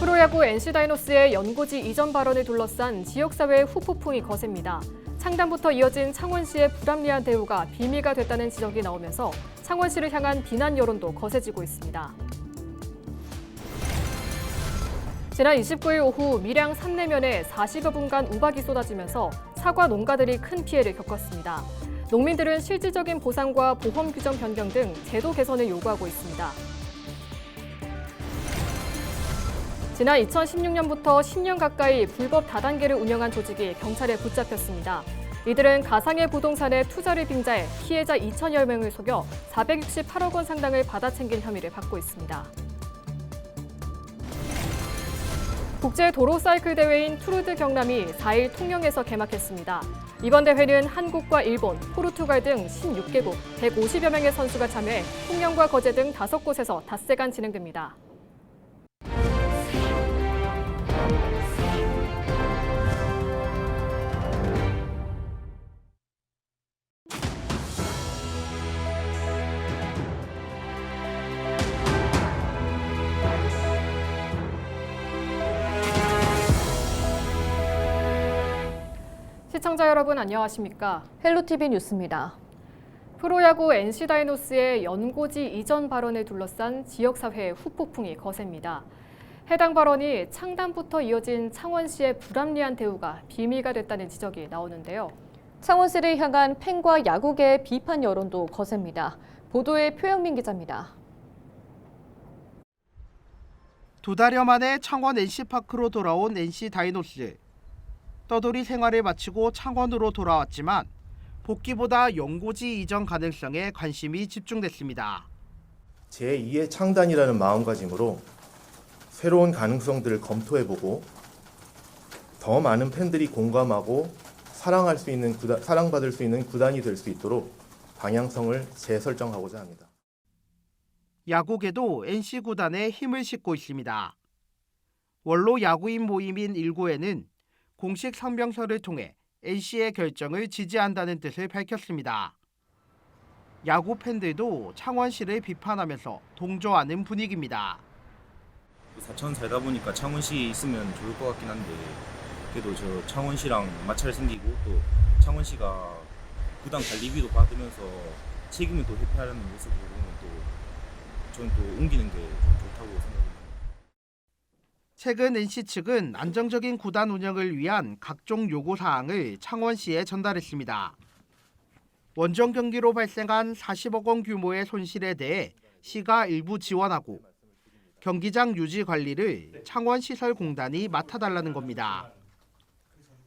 프로야구 NC 다이노스의 연고지 이전 발언을 둘러싼 지역사회의 후폭풍이 거셉니다. 창단부터 이어진 창원시의 불합리한 대우가 비미가 됐다는 지적이 나오면서 창원시를 향한 비난 여론도 거세지고 있습니다. 지난 29일 오후 밀양 산내면에 40여 분간 우박이 쏟아지면서 사과 농가들이 큰 피해를 겪었습니다. 농민들은 실질적인 보상과 보험 규정 변경 등 제도 개선을 요구하고 있습니다. 지난 2016년부터 10년 가까이 불법 다단계를 운영한 조직이 경찰에 붙잡혔습니다. 이들은 가상의 부동산에 투자를 빙자해 피해자 2천여 명을 속여 468억 원 상당을 받아챙긴 혐의를 받고 있습니다. 국제도로사이클 대회인 투르드 경남이 4일 통영에서 개막했습니다. 이번 대회는 한국과 일본, 포르투갈 등 16개국 150여 명의 선수가 참여해 통영과 거제 등 5곳에서 닷새간 진행됩니다. 시청자 여러분 안녕하십니까? 헬로티비 뉴스입니다. 프로야구 NC 다이노스의 연고지 이전 발언을 둘러싼 지역사회의 후폭풍이 거셉니다. 해당 발언이 창단부터 이어진 창원시의 불합리한 대우가 비미가 됐다는 지적이 나오는데요. 창원시를 향한 팬과 야구계의 비판 여론도 거셉니다. 보도에 표영민 기자입니다. 두 달여 만에 창원 NC파크로 돌아온 NC 다이노스. 떠돌이 생활을 마치고 창원으로 돌아왔지만 복귀보다 연고지 이전 가능성에 관심이 집중됐습니다. 제2의 창단이라는 마음가짐으로 새로운 가능성들을 검토해보고 더 많은 팬들이 공감하고 사랑받을 수 있는 구단이 될 수 있도록 방향성을 재설정하고자 합니다. 야구계도 NC 구단에 힘을 싣고 있습니다. 원로 야구인 모임인 일구에는 공식 성명서를 통해 NC의 결정을 지지한다는 뜻을 밝혔습니다. 야구 팬들도 창원시를 비판하면서 동조하는 분위기입니다. 사천 살다 보니까 창원시에 있으면 좋을 것 같긴 한데 그래도 저 창원시랑 마찰 생기고 또 창원시가 구단 관리비도 받으면서 책임을 또 회피하려는 모습을 보면 또 저는 또 옮기는 게 좀 좋다고 생각합니다. 최근 NC 측은 안정적인 구단 운영을 위한 각종 요구사항을 창원시에 전달했습니다. 원정 경기로 발생한 40억 원 규모의 손실에 대해 시가 일부 지원하고 경기장 유지 관리를 창원시설공단이 맡아달라는 겁니다.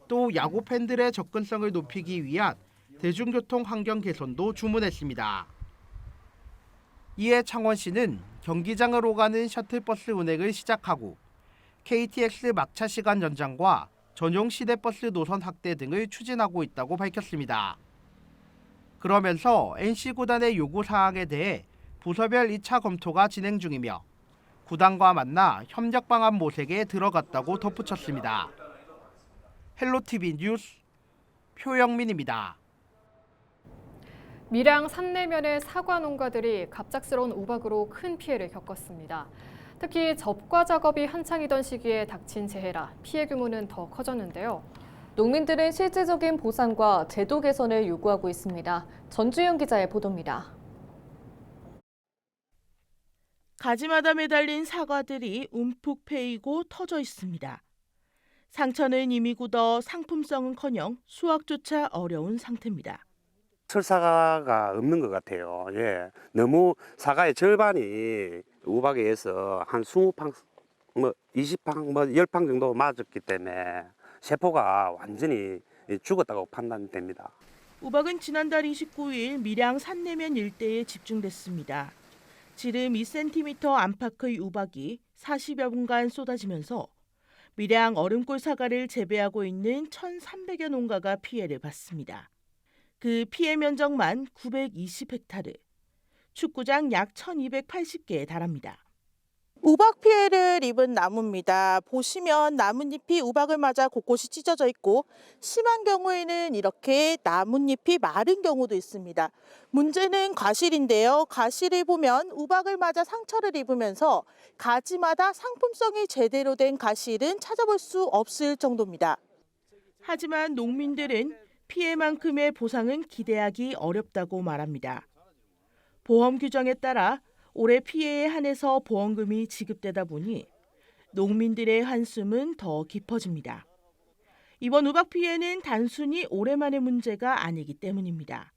또 야구 팬들의 접근성을 높이기 위한 대중교통 환경 개선도 주문했습니다. 이에 창원시는 경기장으로 가는 셔틀버스 운행을 시작하고 KTX 막차 시간 연장과 전용 시내버스 노선 확대 등을 추진하고 있다고 밝혔습니다. 그러면서 NC 구단의 요구 사항에 대해 부서별 2차 검토가 진행 중이며 구단과 만나 협력 방안 모색에 들어갔다고 덧붙였습니다. 헬로티비 뉴스 표영민입니다. 밀양 산내면의 사과 농가들이 갑작스러운 우박으로 큰 피해를 겪었습니다. 특히 접과 작업이 한창이던 시기에 닥친 재해라 피해 규모는 더 커졌는데요. 농민들은 실질적인 보상과 제도 개선을 요구하고 있습니다. 전주영 기자의 보도입니다. 가지마다 매달린 사과들이 움푹 패이고 터져 있습니다. 상처는 이미 굳어 상품성은커녕 수확조차 어려운 상태입니다. 철사과가 없는 것 같아요. 예, 너무 사과의 절반이 우박에 의해서 한 20팡, 20팡, 10팡 정도 맞았기 때문에 세포가 완전히 죽었다고 판단됩니다. 우박은 지난달 29일 밀양 산내면 일대에 집중됐습니다. 지름 2cm 안팎의 우박이 40여 분간 쏟아지면서 밀양 얼음골 사과를 재배하고 있는 1,300여 농가가 피해를 봤습니다. 그 피해 면적만 920헥타르, 축구장 약 1,280개에 달합니다. 우박 피해를 입은 나무입니다. 보시면 나뭇잎이 우박을 맞아 곳곳이 찢어져 있고 심한 경우에는 이렇게 나뭇잎이 마른 경우도 있습니다. 문제는 과실인데요. 과실을 보면 우박을 맞아 상처를 입으면서 가지마다 상품성이 제대로 된 과실은 찾아볼 수 없을 정도입니다. 하지만 농민들은 피해만큼의 보상은 기대하기 어렵다고 말합니다. 보험 규정에 따라 올해 피해에 한해서 보험금이 지급되다 보니 농민들의 한숨은 더 깊어집니다. 이번 우박 피해는 단순히 올해만의 문제가 아니기 때문입니다.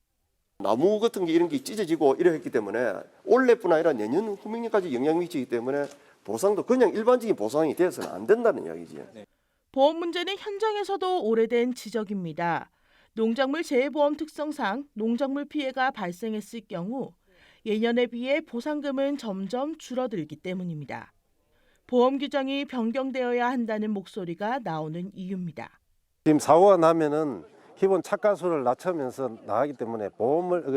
나무 같은 게 이런 게 찢어지고 이래 했기 때문에 올해뿐 아니라 내년 후명년까지 영향 미치기 때문에 보상도 그냥 일반적인 보상이 되어서는 안 된다는 이야기지. 보험 문제는 현장에서도 오래된 지적입니다. 농작물 재해보험 특성상 농작물 피해가 발생했을 경우 예년에 비해 보상금은 점점 줄어들기 때문입니다. 보험 규정이 변경되어야 한다는 목소리가 나오는 이유입니다. 지금 사고가 나면은 기본 착가수를 낮추면서 나가기 때문에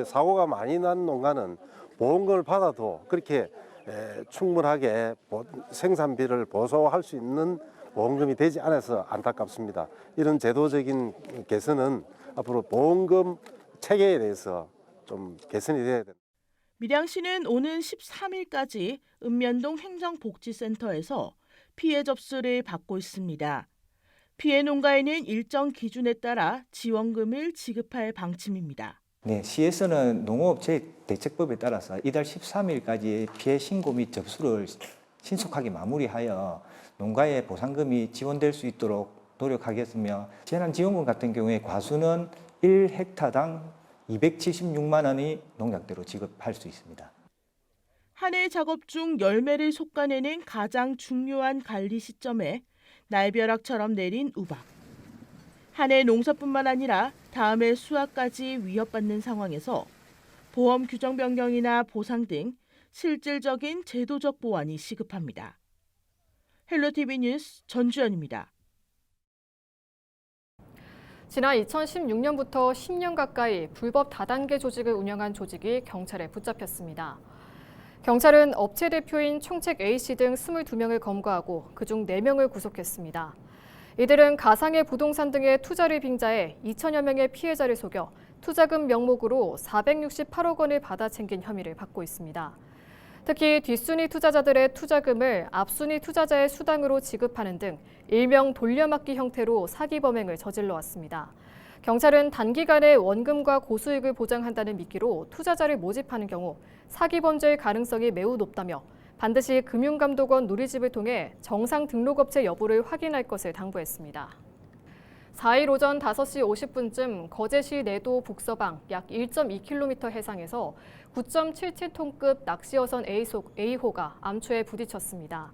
사고가 많이 난 농가는 보험금을 받아도 그렇게 충분하게 생산비를 보소할 수 있는 보험금이 되지 않아서 안타깝습니다. 이런 제도적인 개선은 앞으로 보험금 체계에 대해서 좀 개선이 돼야 됩니다. 밀양시는 오는 13일까지 읍면동 행정복지센터에서 피해 접수를 받고 있습니다. 피해 농가에는 일정 기준에 따라 지원금을 지급할 방침입니다. 네, 시에서는 농업재해대책법에 따라서 이달 13일까지 피해 신고 및 접수를 신속하게 마무리하여 농가에 보상금이 지원될 수 있도록 노력하겠으며 재난지원금 같은 경우에 과수는 1헥타당 276만 원이 농약대로 지급할 수 있습니다. 한 해 작업 중 열매를 솎아내는 가장 중요한 관리 시점에 날벼락처럼 내린 우박. 한 해 농사뿐만 아니라 다음해 수확까지 위협받는 상황에서 보험 규정 변경이나 보상 등 실질적인 제도적 보완이 시급합니다. 헬로티비 뉴스 전주연입니다. 지난 2016년부터 10년 가까이 불법 다단계 조직을 운영한 조직이 경찰에 붙잡혔습니다. 경찰은 업체 대표인 총책 A씨 등 22명을 검거하고 그중 4명을 구속했습니다. 이들은 가상의 부동산 등의 투자를 빙자해 2천여 명의 피해자를 속여 투자금 명목으로 468억 원을 받아 챙긴 혐의를 받고 있습니다. 특히 뒷순위 투자자들의 투자금을 앞순위 투자자의 수당으로 지급하는 등 일명 돌려막기 형태로 사기 범행을 저질러 왔습니다. 경찰은 단기간에 원금과 고수익을 보장한다는 미끼로 투자자를 모집하는 경우 사기 범죄의 가능성이 매우 높다며 반드시 금융감독원 누리집을 통해 정상 등록업체 여부를 확인할 것을 당부했습니다. 4일 오전 5시 50분쯤 거제시 내도 북서방 약 1.2km 해상에서 9.77톤급 낚시어선 A호가 암초에 부딪혔습니다.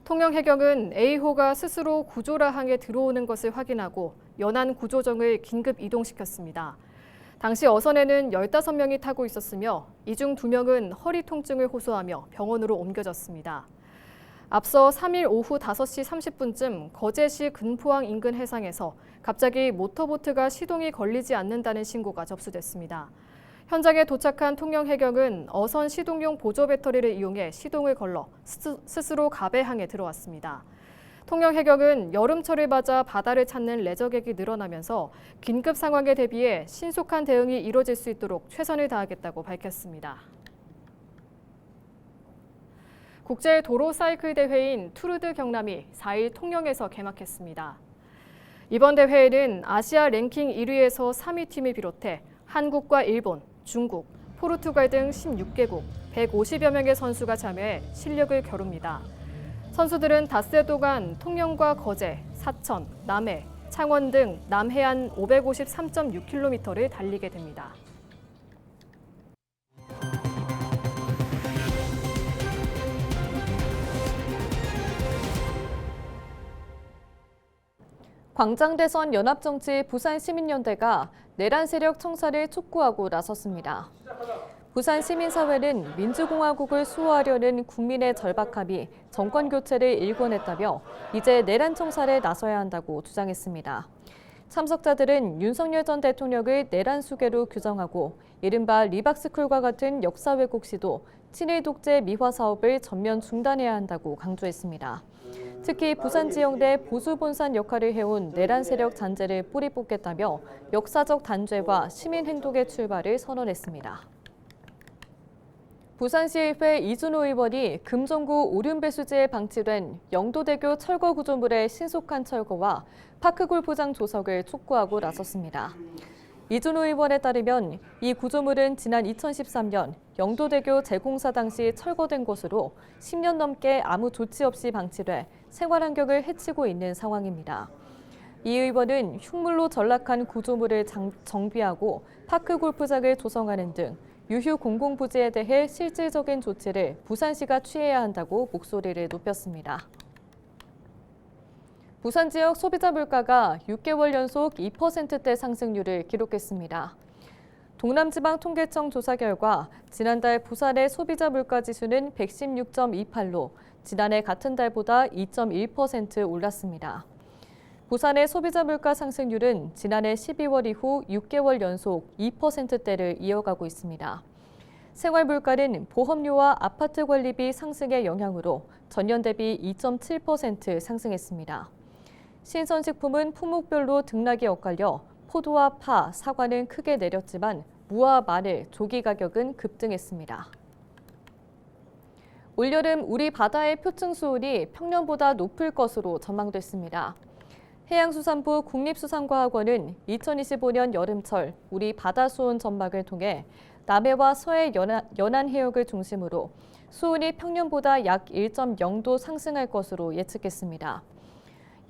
통영해경은 A호가 스스로 구조라항에 들어오는 것을 확인하고 연안 구조정을 긴급 이동시켰습니다. 당시 어선에는 15명이 타고 있었으며 이 중 2명은 허리 통증을 호소하며 병원으로 옮겨졌습니다. 앞서 3일 오후 5시 30분쯤 거제시 근포항 인근 해상에서 갑자기 모터보트가 시동이 걸리지 않는다는 신고가 접수됐습니다. 현장에 도착한 통영해경은 어선 시동용 보조 배터리를 이용해 시동을 걸러 스스로 갑해항에 들어왔습니다. 통영해경은 여름철을 맞아 바다를 찾는 레저객이 늘어나면서 긴급 상황에 대비해 신속한 대응이 이뤄질 수 있도록 최선을 다하겠다고 밝혔습니다. 국제 도로 사이클 대회인 투르드 경남이 4일 통영에서 개막했습여 이번 대회에는 아시아 랭킹 1위에서 3위 팀을 비롯해 한국과 일본, 중국, 포르투갈 등 16개국 150여 명의 선수가 참여해 실력을 겨룹니다. 선수들은 닷새 동안 통영과 거제, 사천, 남해, 창원 등 남해안 553.6km를 달리게 됩니다. 광장대선 연합정치 부산시민연대가 내란 세력 청사를 촉구하고 나섰습니다. 부산시민사회는 민주공화국을 수호하려는 국민의 절박함이 정권교체를 일궈냈다며 이제 내란 청사를 나서야 한다고 주장했습니다. 참석자들은 윤석열 전 대통령을 내란 수괴로 규정하고 이른바 리박스쿨과 같은 역사 왜곡 시도, 친일 독재 미화 사업을 전면 중단해야 한다고 강조했습니다. 특히 부산 지역 내 보수 본산 역할을 해온 내란 세력 잔재를 뿌리 뽑겠다며 역사적 단죄와 시민 행동의 출발을 선언했습니다. 부산시의회 이준호 의원이 금정구 오륜배수지에 방치된 영도대교 철거 구조물의 신속한 철거와 파크골프장 조성을 촉구하고 나섰습니다. 이준호 의원에 따르면 이 구조물은 지난 2013년 영도대교 재공사 당시 철거된 것으로 10년 넘게 아무 조치 없이 방치돼 생활 환경을 해치고 있는 상황입니다. 이 의원은 흉물로 전락한 구조물을 정비하고 파크골프장을 조성하는 등 유휴 공공부지에 대해 실질적인 조치를 부산시가 취해야 한다고 목소리를 높였습니다. 부산 지역 소비자 물가가 6개월 연속 2%대 상승률을 기록했습니다. 동남지방통계청 조사 결과 지난달 부산의 소비자 물가 지수는 116.28로 지난해 같은 달보다 2.1% 올랐습니다. 부산의 소비자 물가 상승률은 지난해 12월 이후 6개월 연속 2%대를 이어가고 있습니다. 생활 물가는 보험료와 아파트 관리비 상승의 영향으로 전년 대비 2.7% 상승했습니다. 신선식품은 품목별로 등락이 엇갈려 포도와 파, 사과는 크게 내렸지만 무와 마늘, 조기 가격은 급등했습니다. 올여름 우리 바다의 표층 수온이 평년보다 높을 것으로 전망됐습니다. 해양수산부 국립수산과학원은 2025년 여름철 우리 바다 수온 전망을 통해 남해와 서해 연안 해역을 중심으로 수온이 평년보다 약 1.0도 상승할 것으로 예측했습니다.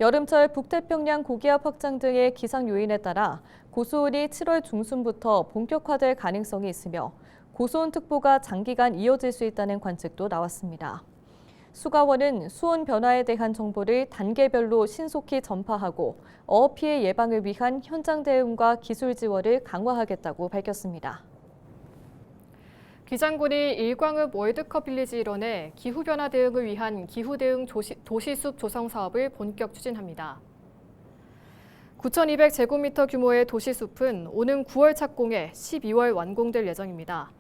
여름철 북태평양 고기압 확장 등의 기상 요인에 따라 고수온이 7월 중순부터 본격화될 가능성이 있으며 고수온특보가 장기간 이어질 수 있다는 관측도 나왔습니다. 수가원은 수온 변화에 대한 정보를 단계별로 신속히 전파하고 어업 피해 예방을 위한 현장 대응과 기술 지원을 강화하겠다고 밝혔습니다. 기장군이 일광읍 월드컵 빌리지 일원에 기후변화 대응을 위한 기후대응 도시숲 조성 사업을 본격 추진합니다. 9,200제곱미터 규모의 도시숲은 오는 9월 착공해 12월 완공될 예정입니다.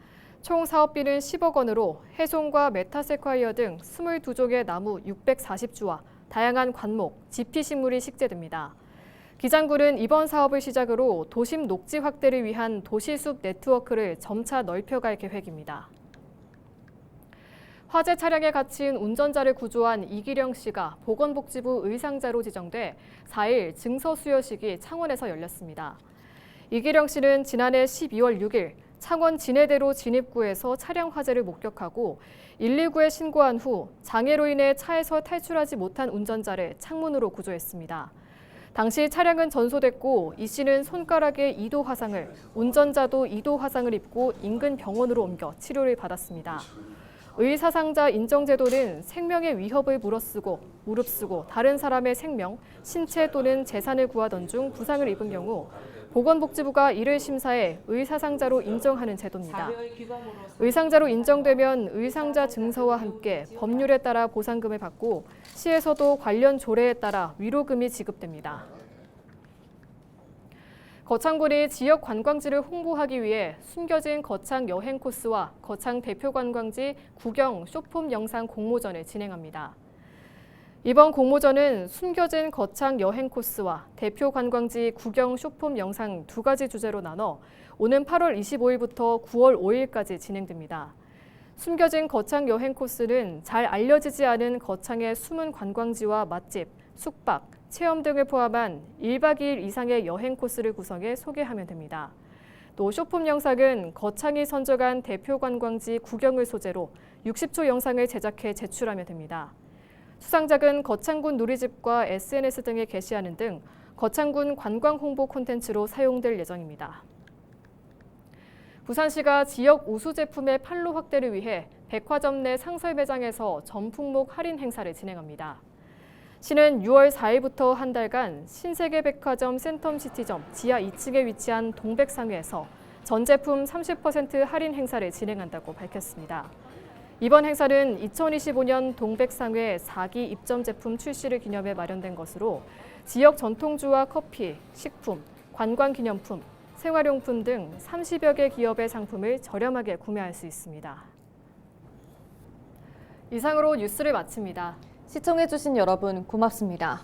총 사업비는 10억 원으로 해송과 메타세콰이어 등 22종의 나무 640주와 다양한 관목, 지피식물이 식재됩니다. 기장군은 이번 사업을 시작으로 도심 녹지 확대를 위한 도시숲 네트워크를 점차 넓혀갈 계획입니다. 화재 차량에 갇힌 운전자를 구조한 이기령 씨가 보건복지부 의상자로 지정돼 4일 증서 수여식이 창원에서 열렸습니다. 이기령 씨는 지난해 12월 6일 창원 진해대로 진입구에서 차량 화재를 목격하고 119에 신고한 후 장애로 인해 차에서 탈출하지 못한 운전자를 창문으로 구조했습니다. 당시 차량은 전소됐고 이 씨는 손가락에 2도 화상을, 운전자도 2도 화상을 입고 인근 병원으로 옮겨 치료를 받았습니다. 의사상자 인정제도는 생명의 위협을 무릅쓰고 다른 사람의 생명, 신체 또는 재산을 구하던 중 부상을 입은 경우 보건복지부가 이를 심사해 의사상자로 인정하는 제도입니다. 의상자로 인정되면 의상자 증서와 함께 법률에 따라 보상금을 받고 시에서도 관련 조례에 따라 위로금이 지급됩니다. 거창군이 지역 관광지를 홍보하기 위해 숨겨진 거창 여행 코스와 거창 대표 관광지 구경 쇼폼 영상 공모전을 진행합니다. 이번 공모전은 숨겨진 거창 여행 코스와 대표 관광지 구경 쇼폼 영상 두 가지 주제로 나눠 오는 8월 25일부터 9월 5일까지 진행됩니다. 숨겨진 거창 여행 코스는 잘 알려지지 않은 거창의 숨은 관광지와 맛집, 숙박, 체험 등을 포함한 1박 2일 이상의 여행 코스를 구성해 소개하면 됩니다. 또 쇼폼 영상은 거창이 선정한 대표 관광지 구경을 소재로 60초 영상을 제작해 제출하면 됩니다. 수상작은 거창군 누리집과 SNS 등에 게시하는 등 거창군 관광 홍보 콘텐츠로 사용될 예정입니다. 부산시가 지역 우수 제품의 판로 확대를 위해 백화점 내 상설 매장에서 전 품목 할인 행사를 진행합니다. 시는 6월 4일부터 한 달간 신세계백화점 센텀시티점 지하 2층에 위치한 동백상회에서 전 제품 30% 할인 행사를 진행한다고 밝혔습니다. 이번 행사는 2025년 동백상회 4기 입점 제품 출시를 기념해 마련된 것으로 지역 전통주와 커피, 식품, 관광기념품, 생활용품 등 30여 개 기업의 상품을 저렴하게 구매할 수 있습니다. 이상으로 뉴스를 마칩니다. 시청해주신 여러분 고맙습니다.